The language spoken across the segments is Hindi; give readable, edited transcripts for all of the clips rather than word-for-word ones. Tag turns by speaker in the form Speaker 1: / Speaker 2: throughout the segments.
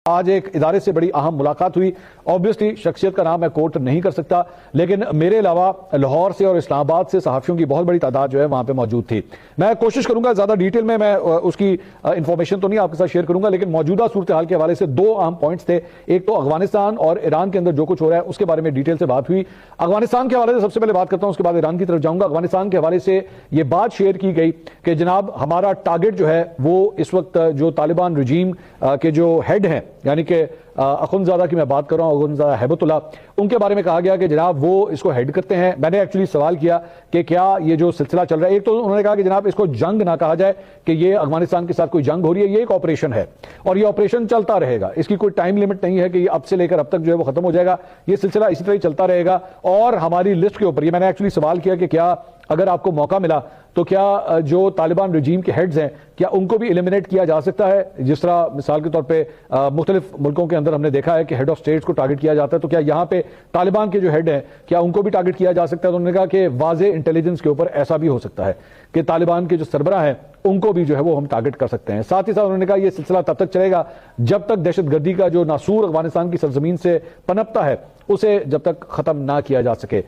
Speaker 1: आज एक इदारे से बड़ी अहम मुलाकात हुई। ऑब्वियसली शख्सियत का नाम मैं कोट नहीं कर सकता, लेकिन मेरे अलावा लाहौर से और इस्लामाबाद से सहाफियों की बहुत बड़ी तादाद जो है वहां पे मौजूद थी। मैं कोशिश करूंगा ज्यादा डिटेल में मैं उसकी इंफॉर्मेशन तो नहीं आपके साथ शेयर करूंगा, लेकिन मौजूदा सूरत हाल के हवाले से दो अहम पॉइंट्स थे। एक तो अफगानिस्तान और ईरान के अंदर जो कुछ हो रहा है उसके बारे में डिटेल से बात हुई। अफगानिस्तान के हवाले से सबसे पहले बात करता हूं, उसके बाद ईरान की तरफ जाऊंगा। अफगानिस्तान के हवाले से यह बात शेयर की गई कि जनाब हमारा टारगेट जो है वो इस वक्त जो तालिबान रजीम के जो हेड हैं, यानी कि अखुंज़ादा की मैं बात कर रहा हूं, अखुंज़ादा हैबतुल्लाह, उनके बारे में कहा गया कि जनाब वो इसको हेड करते हैं। मैंने एक्चुअली सवाल किया कि क्या ये जो सिलसिला चल रहा है, एक तो उन्होंने कहा कि जनाब इसको जंग ना कहा जाए कि ये अफगानिस्तान के साथ कोई जंग हो रही है, ये एक ऑपरेशन है और ये ऑपरेशन चलता रहेगा, इसकी कोई टाइम लिमिट नहीं है कि ये अब से लेकर अब तक जो है वो खत्म हो जाएगा, ये सिलसिला इसी तरह चलता रहेगा। और हमारी लिस्ट के ऊपर ये मैंने एक्चुअली सवाल किया कि क्या अगर आपको मौका मिला तो क्या जो तालिबान रजीम के हेड्स हैं क्या उनको भी एलिमिनेट किया जा सकता है, जिस तरह मिसाल के तौर पे मुख्तलिफ मुल्कों के अंदर हमने देखा है कि हेड ऑफ स्टेट्स को टारगेट किया जाता है, तो क्या यहां पे तालिबान के जो हेड हैं क्या उनको भी टारगेट किया जा सकता है? तो उन्होंने कहा कि वाज़े इंटेलिजेंस के ऊपर ऐसा भी हो सकता है कि तालिबान के जो सरबराह हैं उनको भी जो है वो हम टारगेट कर सकते हैं। साथ ही साथ उन्होंने कहा यह सिलसिला तब तक चलेगा जब तक दहशतगर्दी का जो नासूर अफगानिस्तान की सरजमीन से पनपता है उसे जब तक खत्म ना किया जा सके।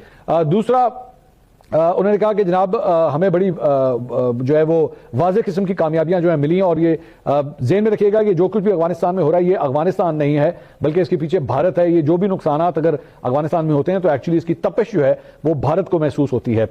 Speaker 1: दूसरा उन्होंने कहा कि जनाब हमें बड़ी जो है वो वाज़ेह किस्म की कामयाबियां जो है मिली हैं और ये ज़हन में रखिएगा कि जो कुछ भी अफगानिस्तान में हो रहा है ये अफगानिस्तान नहीं है बल्कि इसके पीछे भारत है। ये जो भी नुकसानात अगर अफगानिस्तान में होते हैं तो एक्चुअली इसकी तपिश जो है वो भारत को महसूस होती है।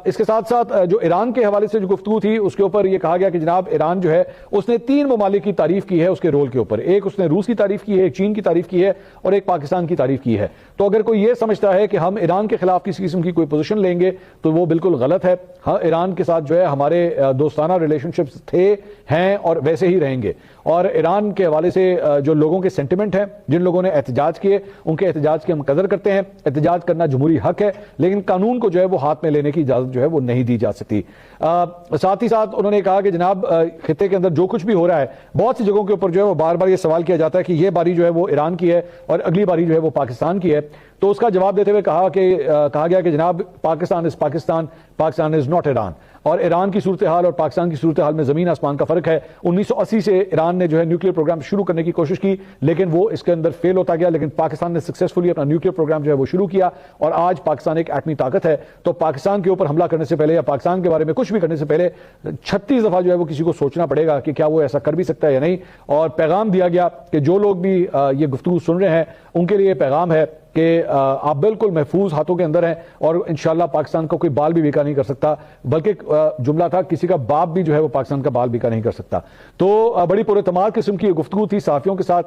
Speaker 1: इसके साथ साथ जो ईरान के हवाले से जो गुफ्तगू थी उसके ऊपर यह कहा गया कि जनाब ईरान जो है उसने 3 ममालिक की तारीफ की है उसके रोल के ऊपर। एक उसने रूस की तारीफ की है, एक चीन की तारीफ की है और एक पाकिस्तान की तारीफ की है। तो अगर कोई यह समझता है कि हम ईरान के खिलाफ किसी किस्म की कोई पोजीशन लेंगे तो वो बिल्कुल गलत है। हाँ, ईरान के साथ जो है हमारे दोस्ताना रिलेशनशिप्स थे, हैं और वैसे ही रहेंगे। और ईरान के हवाले से जो लोगों के सेंटिमेंट हैं, जिन लोगों ने एहतजाज किए उनके एहतजाज की हम कदर करते हैं। एहतजाज करना जमहूरी हक है, लेकिन कानून को जो है वो हाथ में लेने की इजाजत जो है वो नहीं दी जा सकती। साथ ही साथ उन्होंने कहा कि जनाब खित्ते के अंदर जो कुछ भी हो रहा है बहुत सी जगहों के ऊपर जो है वो बार बार ये सवाल किया जाता है कि ये बारी जो है वो ईरान की है और अगली बारी जो है वो पाकिस्तान की है। तो उसका जवाब देते हुए कहा गया कि जनाब Pakistan is Pakistan, Pakistan is not Iran. और ईरान की सूरत हाल और पाकिस्तान की सूरत हाल में जमीन आसमान का फर्क है। 1980 से ईरान ने जो है न्यूक्लियर प्रोग्राम शुरू करने की कोशिश की लेकिन वो इसके अंदर फेल होता गया, लेकिन पाकिस्तान ने सक्सेसफुली अपना न्यूक्लियर प्रोग्राम जो है वो शुरू किया और आज पाकिस्तान एक एटमी ताकत है। तो पाकिस्तान के ऊपर हमला करने से पहले या पाकिस्तान के बारे में कुछ भी करने से पहले 36 दफा जो है वो किसी को सोचना पड़ेगा कि क्या वो ऐसा कर भी सकता है या नहीं। और पैगाम दिया गया कि जो लोग भी ये गुफ्तगू सुन रहे हैं उनके लिए पैगाम है कि आप बिल्कुल महफूज हाथों के अंदर हैं और इंशाल्लाह पाकिस्तान का कोई बाल भी बिका नहीं कर सकता, बल्कि जुमला था किसी का बाप भी जो है वो पाकिस्तान का बाल बिका नहीं कर सकता। तो बड़ी पुरएतमाद किस्म की गुफ्तगू थी सहाफियों के साथ।